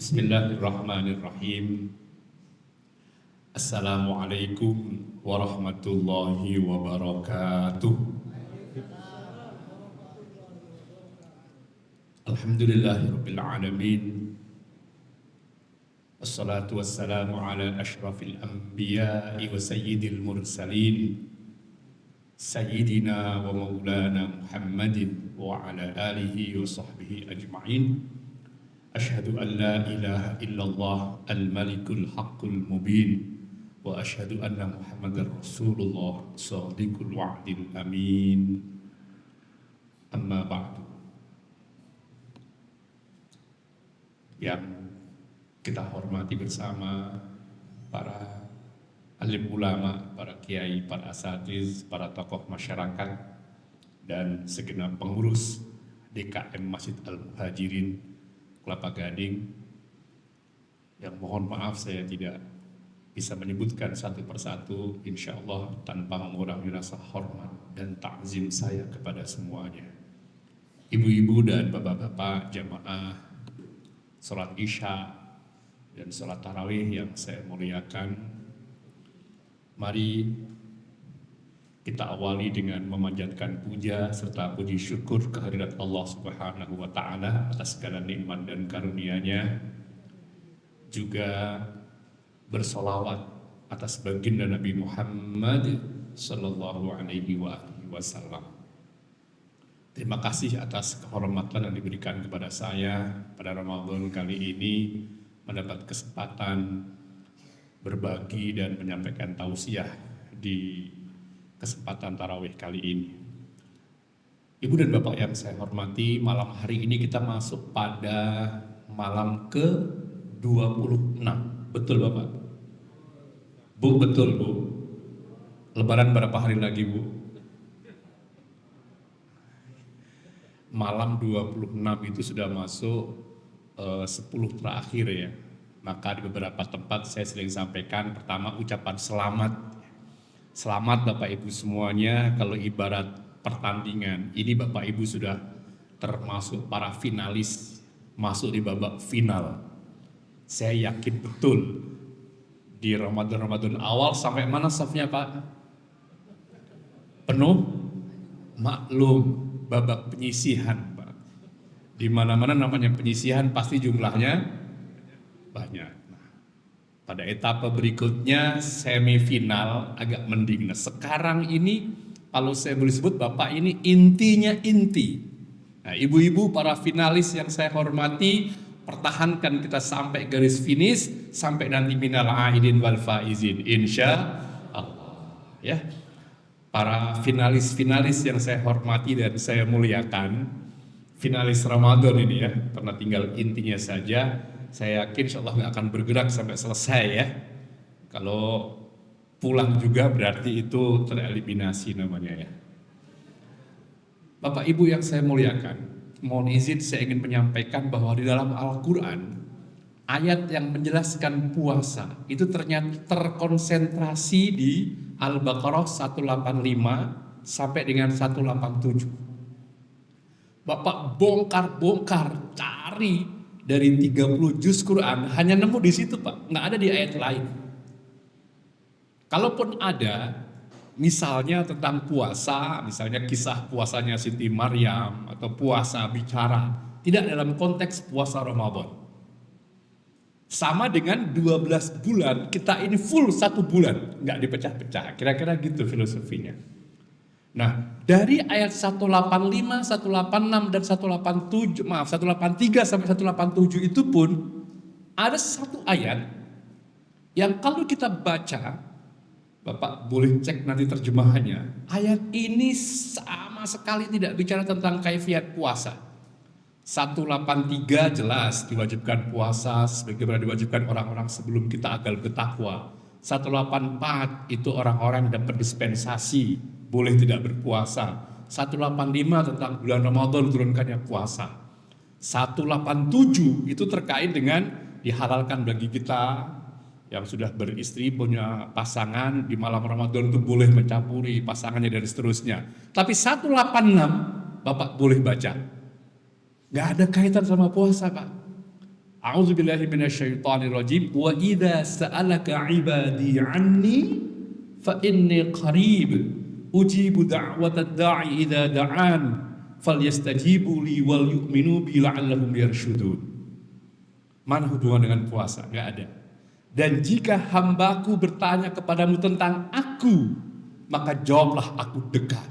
Bismillahirrahmanirrahim. Assalamualaikum warahmatullahi wabarakatuh. Alhamdulillahirabbil alamin. Wassalatu wassalamu ala asyrafil anbiya'i wa sayyidil mursalin. Sayyidina wa maulana Muhammadin wa ala alihi wa sahbihi ajma'in. Asyhadu an la ilaha illallah al-malikul haqqul mubin wa asyhadu anna Muhammadar Rasulullah shadiqul wa'dil amin. Amma ba'du. Yang kita hormati bersama para alim ulama, para kiai, para asatiz, para tokoh masyarakat dan segenap pengurus DKM Masjid Al-Muhajirin Kelapa Gading, yang mohon maaf saya tidak bisa menyebutkan satu persatu, insya Allah tanpa mengurangi rasa hormat dan takzim saya kepada semuanya. Ibu-ibu dan bapak-bapak jamaah sholat isya dan sholat tarawih yang saya muliakan, mari kita awali dengan memanjatkan puja serta puji syukur kehadirat Allah Subhanahu wa Ta'ala atas segala nikmat dan karunia-Nya, juga bersolawat atas baginda Nabi Muhammad sallallahu alaihi wasallam. Terima kasih atas kehormatan yang diberikan kepada saya pada Ramadan kali ini, mendapat kesempatan berbagi dan menyampaikan tausiah di kesempatan tarawih kali ini. Ibu dan bapak yang saya hormati, malam hari ini kita masuk pada malam ke-26. Betul bapak? Bu, betul bu. Lebaran berapa hari lagi bu? Malam 26 itu sudah masuk 10 terakhir ya. Maka di beberapa tempat saya sering sampaikan, pertama ucapan selamat. Selamat Bapak Ibu semuanya, kalau ibarat pertandingan, ini Bapak Ibu sudah termasuk para finalis, masuk di babak final. Saya yakin betul, di Ramadan awal sampai mana safnya Pak? Penuh? Maklum, babak penyisihan Pak. Di mana-mana namanya penyisihan pasti jumlahnya banyak. Pada etapa berikutnya semifinal agak mending. Nah sekarang ini kalau saya boleh sebut Bapak ini intinya inti. Nah ibu-ibu para finalis yang saya hormati, pertahankan kita sampai garis finish, sampai nanti minal aidin wal faizin insya Allah ya. Para finalis-finalis yang saya hormati dan saya muliakan, finalis Ramadan ini ya, karena tinggal intinya saja. Saya yakin insya Allah nggak akan bergerak sampai selesai ya. Kalau pulang juga berarti itu tereliminasi namanya ya. Bapak Ibu yang saya muliakan, mohon izin saya ingin menyampaikan bahwa di dalam Al-Quran, ayat yang menjelaskan puasa itu ternyata terkonsentrasi di Al-Baqarah 185 sampai dengan 187. Bapak bongkar-bongkar, cari dari 30 juz Quran, hanya nemu di situ Pak, nggak ada di ayat lain. Kalaupun ada, misalnya tentang puasa, misalnya kisah puasanya Siti Maryam, atau puasa bicara, tidak dalam konteks puasa Ramadan. Sama dengan 12 bulan, kita ini full 1 bulan, nggak dipecah-pecah, kira-kira gitu filosofinya. Nah, dari ayat 185, 186 dan 183 sampai 187 itu pun ada satu ayat yang kalau kita baca, Bapak boleh cek nanti terjemahannya. Ayat ini sama sekali tidak bicara tentang kaifiat puasa. 183 jelas diwajibkan puasa sebagaimana diwajibkan orang-orang sebelum kita agal bertakwa. 184 itu orang-orang yang dapat dispensasi, boleh tidak berpuasa. 185 tentang bulan Ramadan turunkannya puasa. 187 itu terkait dengan dihalalkan bagi kita yang sudah beristri, punya pasangan di malam Ramadan itu boleh mencampuri pasangannya dan seterusnya. Tapi 186 Bapak boleh baca. Gak ada kaitan sama puasa Pak. A'udzubillahi minasyaitonirrajim. Wa idza sa'alaka 'ibadi 'anni fa inni qarib ujibu da'watad da'i idza da'an falyastajibu li wal yu'minu bi la'allahum yarshudun. Mana hubungan dengan puasa? Enggak ada. Dan jika hambaku bertanya kepadamu tentang aku, maka jawablah aku dekat.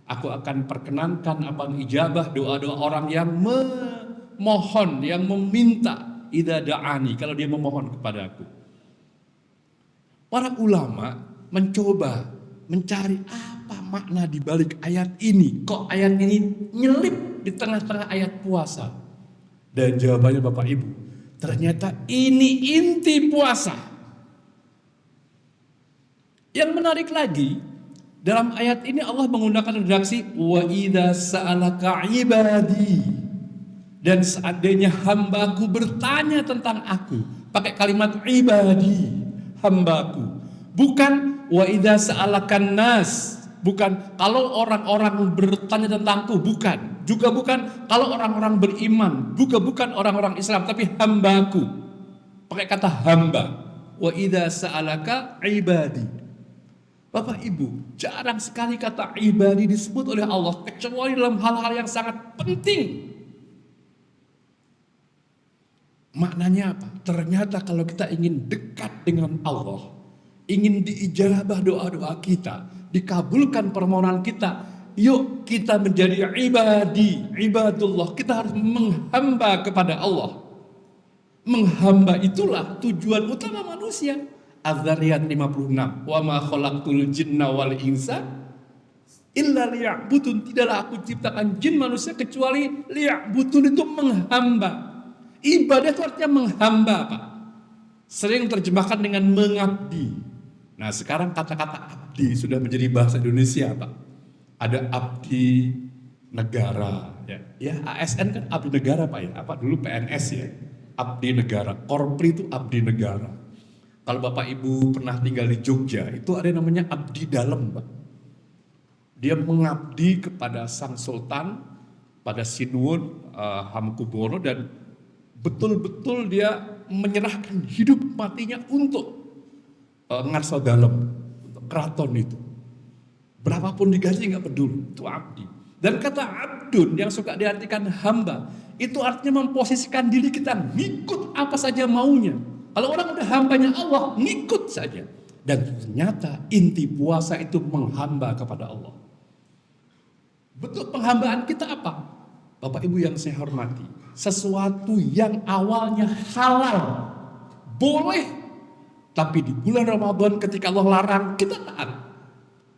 Aku akan perkenankan ijabah doa-doa orang yang memohon, yang meminta. Idza da'ani, kalau dia memohon kepada aku. Para ulama mencoba mencari apa makna di balik ayat ini. Kok ayat ini nyelip di tengah-tengah ayat puasa? Dan jawabannya Bapak Ibu, ternyata ini inti puasa. Yang menarik lagi, dalam ayat ini Allah menggunakan redaksi wa idza sa'alaka ibadi. Dan seandainya hambaku bertanya tentang aku, pakai kalimat ibadi, hambaku. Bukan wa idza sa'alakan nas, bukan kalau orang-orang bertanya tentangku, bukan. Juga bukan kalau orang-orang beriman, juga bukan orang-orang Islam, tapi hambaku. Pakai kata hamba. Wa idza sa'alaka ibadi. Bapak Ibu, jarang sekali kata ibadi disebut oleh Allah kecuali dalam hal-hal yang sangat penting. Maknanya apa? Ternyata kalau kita ingin dekat dengan Allah, ingin diijabah doa-doa kita, dikabulkan permohonan kita, yuk kita menjadi ibadullah. Kita harus menghamba kepada Allah. Menghamba itulah tujuan utama manusia. Az-Zariyat 56. Wa ma khalaqtul jinna wal insa illa liya'budun. Tidaklah aku ciptakan jin manusia kecuali liya'budun, itu menghamba. Ibadah itu artinya menghamba, Pak. Sering terjemahkan dengan mengabdi. Nah, sekarang kata-kata abdi sudah menjadi bahasa Indonesia, Pak. Ada abdi negara, ya ASN kan abdi negara, Pak, ya. Apa dulu PNS, ya. Abdi negara, korpri itu abdi negara. Kalau Bapak Ibu pernah tinggal di Jogja, itu ada yang namanya abdi dalam, Pak. Dia mengabdi kepada Sang Sultan, pada Sinuwun Hamengkubuwono, dan betul-betul dia menyerahkan hidup matinya untuk ngarsa dalam, untuk keraton itu. Berapapun digaji nggak peduli, itu abdi. Dan kata abdun yang suka diartikan hamba, itu artinya memposisikan diri kita ngikut apa saja maunya. Kalau orang udah hambanya Allah, ngikut saja. Dan ternyata inti puasa itu menghamba kepada Allah. Bentuk penghambaan kita apa? Bapak Ibu yang saya hormati, sesuatu yang awalnya halal, boleh, tapi di bulan Ramadan ketika Allah larang, kita taat.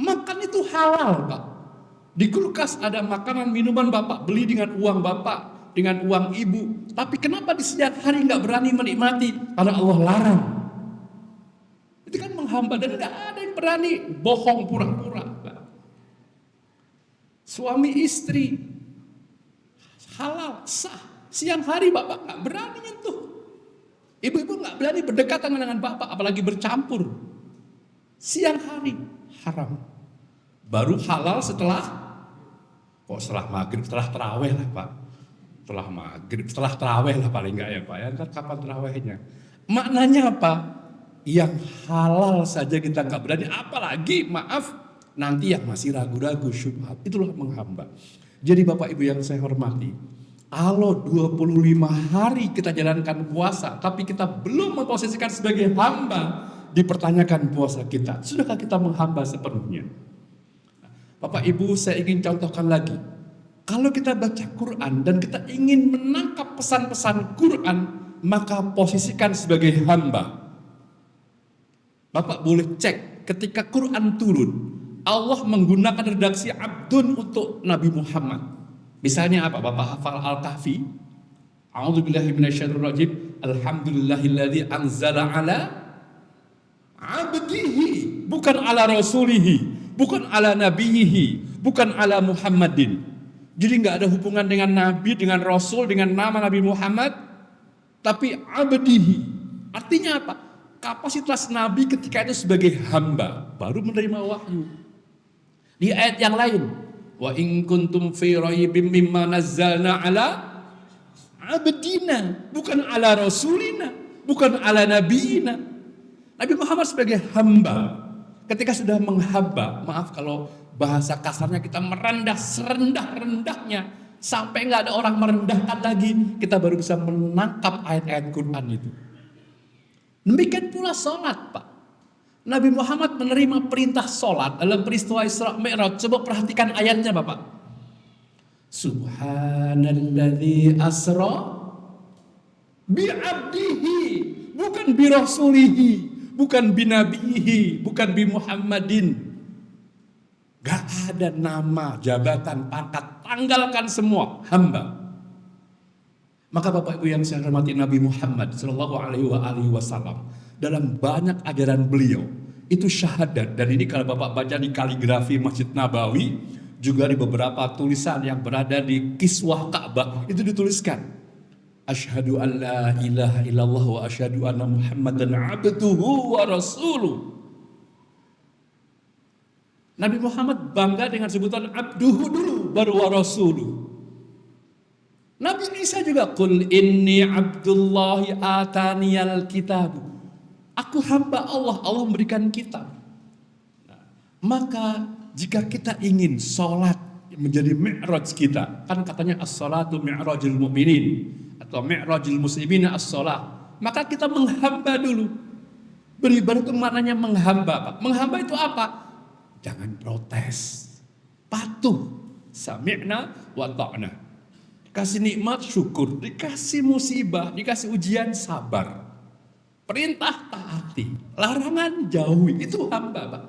Makan itu halal, Pak. Di kulkas ada makanan, minuman Bapak beli dengan uang Bapak, dengan uang Ibu. Tapi kenapa di setiap hari nggak berani menikmati? Karena Allah larang. Itu kan menghamba, dan nggak ada yang berani bohong pura-pura, Pak. Suami istri halal, sah. Siang hari Bapak nggak berani nyentuh. Ibu-ibu nggak berani berdekatan dengan Bapak, apalagi bercampur. Siang hari haram. Baru halal setelah maghrib, setelah taraweh lah, Pak. Setelah maghrib, setelah taraweh lah paling nggak, ya, Pak. Ya, ntar kapan tarawehnya? Maknanya apa? Yang halal saja kita nggak berani, apalagi maaf nanti yang masih ragu-ragu, syubhat. Itulah menghamba. Jadi Bapak Ibu yang saya hormati, kalau 25 hari kita jalankan puasa, tapi kita belum memposisikan sebagai hamba, dipertanyakan puasa kita. Sudahkah kita menghamba sepenuhnya? Bapak Ibu, saya ingin contohkan lagi. Kalau kita baca Quran dan kita ingin menangkap pesan-pesan Quran, maka posisikan sebagai hamba. Bapak boleh cek ketika Quran turun, Allah menggunakan redaksi abdun untuk Nabi Muhammad. Misalnya apa? Bapak hafal Al-Kahfi. A'udzubillahi minasyaitonirrajim. Alhamdulillahilladzi anzala ala abdihi, bukan ala rasulihi, bukan ala nabiyihi, bukan ala Muhammadin. Jadi nggak ada hubungan dengan nabi, dengan rasul, dengan nama Nabi Muhammad, tapi abdihi. Artinya apa? Kapasitas nabi ketika itu sebagai hamba, baru menerima wahyu. Di ayat yang lain, wa in kuntum fi raibim mimma nazzalna ala abdina, bukan ala rasulina, bukan ala nabiyina. Nabi Muhammad sebagai hamba, ketika sudah menghamba, maaf kalau bahasa kasarnya, kita merendah serendah-rendahnya sampai nggak ada orang merendahkan lagi, kita baru bisa menangkap ayat-ayat Quran itu. Demikian pula sholat, Pak. Nabi Muhammad menerima perintah sholat dalam peristiwa Isra Mi'raj. Coba perhatikan ayatnya, Bapak. Subhanalladzi asra bi'abdihi, bukan bi rasulihi, bukan bi nabihi, bukan bi Muhammadin. Gak ada nama, jabatan, pangkat, tanggalkan semua, hamba. Maka Bapak Ibu yang saya hormati, Nabi Muhammad Shallallahu Alaihi Wasallam dalam banyak ajaran beliau itu syahadat. Dan ini kalau Bapak baca di kaligrafi Masjid Nabawi, juga di beberapa tulisan yang berada di kiswah Ka'bah itu dituliskan, Asyhadu an la ilaha illallah wa asyhadu anna Muhammadan abduhu wa rasuluh. Nabi Muhammad bangga dengan sebutan abduhu dulu, baru wa rasuluh. Nabi Isa juga, Qul inni abdullahi ataniyal kitab. Aku hamba Allah, Allah memberikan kitab. Nah, maka jika kita ingin sholat menjadi mi'raj kita, kan katanya as-sholatu mi'rajul mu'minin atau mi'rajul muslimin as-sholat, maka kita menghamba dulu. Beribadah itu maknanya menghamba, Pak. Menghamba itu apa? Jangan protes, patuh, sami'na wa ta'na. Dikasih nikmat syukur, dikasih musibah, dikasih ujian sabar. Perintah taati, larangan jauhi, itu hamba, Pak.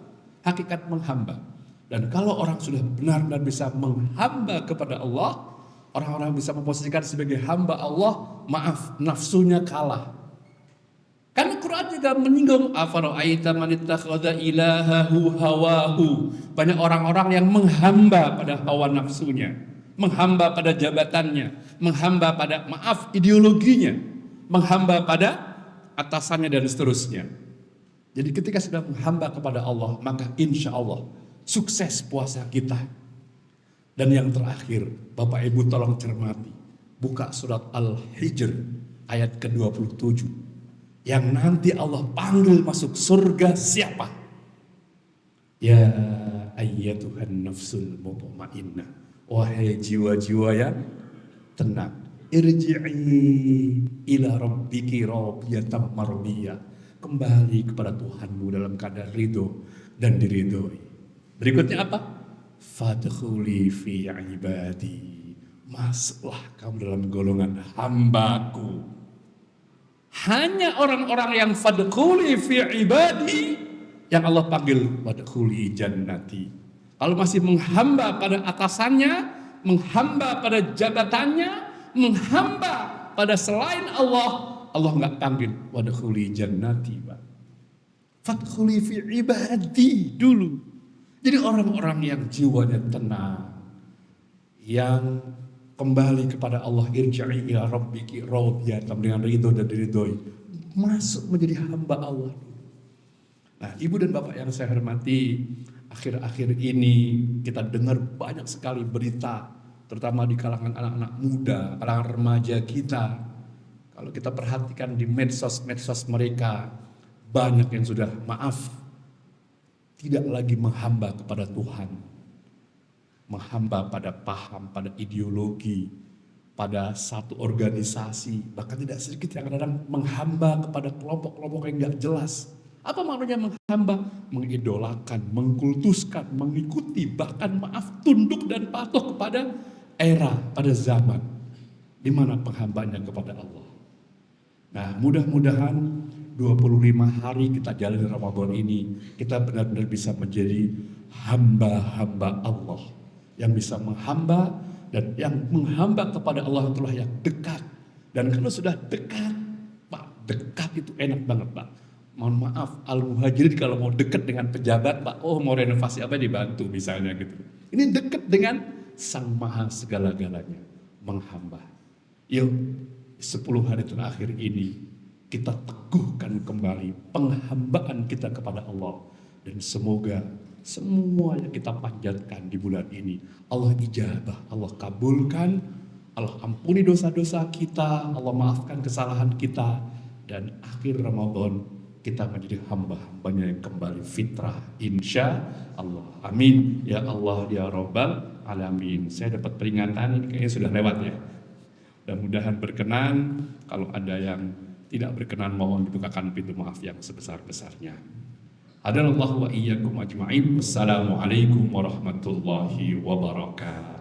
Hakikat menghamba. Dan kalau orang sudah benar-benar bisa menghamba kepada Allah, orang-orang bisa memposisikan sebagai hamba Allah, maaf, nafsunya kalah. Karena Quran juga menyinggung, afara'aita man ittakhadha ilahahu hawahu. Banyak orang-orang yang menghamba pada hawa nafsunya, menghamba pada jabatannya, menghamba pada, maaf, ideologinya, menghamba pada atasannya dan seterusnya. Jadi ketika sudah menghamba kepada Allah, maka insya Allah sukses puasa kita. Dan yang terakhir, Bapak Ibu tolong cermati, buka surat Al-Hijr ayat ke-27. Yang nanti Allah panggil masuk surga siapa? Ya ayyatuhan nafsul mutmainnah, wahai jiwa-jiwa yang tenang, irji'i ila rabbiki radiyatan mardiyah, kembali kepada Tuhanmu dalam keadaan ridho dan diridhoi. Berikutnya apa? Fadkhuli fi ibadi, masuklah kamu dalam golongan hambaku. Hanya orang-orang yang fadkhuli fi ibadi yang Allah panggil fadkhuli jannati. Kalau masih menghamba pada atasannya, menghamba pada jabatannya, menghamba pada selain Allah, Allah nggak panggil fadkhuli jannati, Pak. Fadkhuli fi ibadi dulu. Jadi orang-orang yang jiwanya tenang, yang kembali kepada Allah, irji'i ila rabbiki radiyatan, dengan ridho dan diridhoi, masuk menjadi hamba Allah. Nah, Ibu dan Bapak yang saya hormati, akhir-akhir ini kita dengar banyak sekali berita, terutama di kalangan anak-anak muda, kalangan remaja kita. Kalau kita perhatikan di medsos-medsos mereka, banyak yang sudah, maaf, tidak lagi menghamba kepada Tuhan. Menghamba pada paham, pada ideologi, pada satu organisasi, bahkan tidak sedikit yang kadang menghamba kepada kelompok-kelompok yang gak jelas. Apa maknanya menghamba? Mengidolakan, mengkultuskan, mengikuti, bahkan maaf, tunduk dan patuh kepada era, pada zaman di mana penghambanya kepada Allah. Nah, mudah-mudahan 25 hari kita jalani Ramadan ini, kita benar-benar bisa menjadi hamba-hamba Allah, yang bisa menghamba, dan yang menghamba kepada Allah itulah yang dekat. Dan kalau sudah dekat, Pak, dekat itu enak banget, Pak. Mohon maaf, Al-Muhajirin kalau mau dekat dengan pejabat, Pak, oh mau renovasi apa dibantu misalnya gitu. Ini dekat dengan Sang Maha segala-galanya, menghamba. Yuk, 10 hari terakhir ini kita teguhkan kembali penghambaan kita kepada Allah. Dan semoga semua yang kita panjatkan di bulan ini Allah ijabah, Allah kabulkan, Allah ampuni dosa-dosa kita, Allah maafkan kesalahan kita, dan akhir Ramadan kita menjadi hamba-hambanya yang kembali fitrah, insya Allah. Amin ya Allah ya Rabbal Alamin. Saya dapat peringatan, ini kayaknya sudah lewat ya. Mudah-mudahan berkenan. Kalau ada yang tidak berkenan, mohon dibukakan pintu maaf yang sebesar-besarnya. Hadanallahu wa iyyakum ajma'in. Wassalamualaikum warahmatullahi wabarakatuh.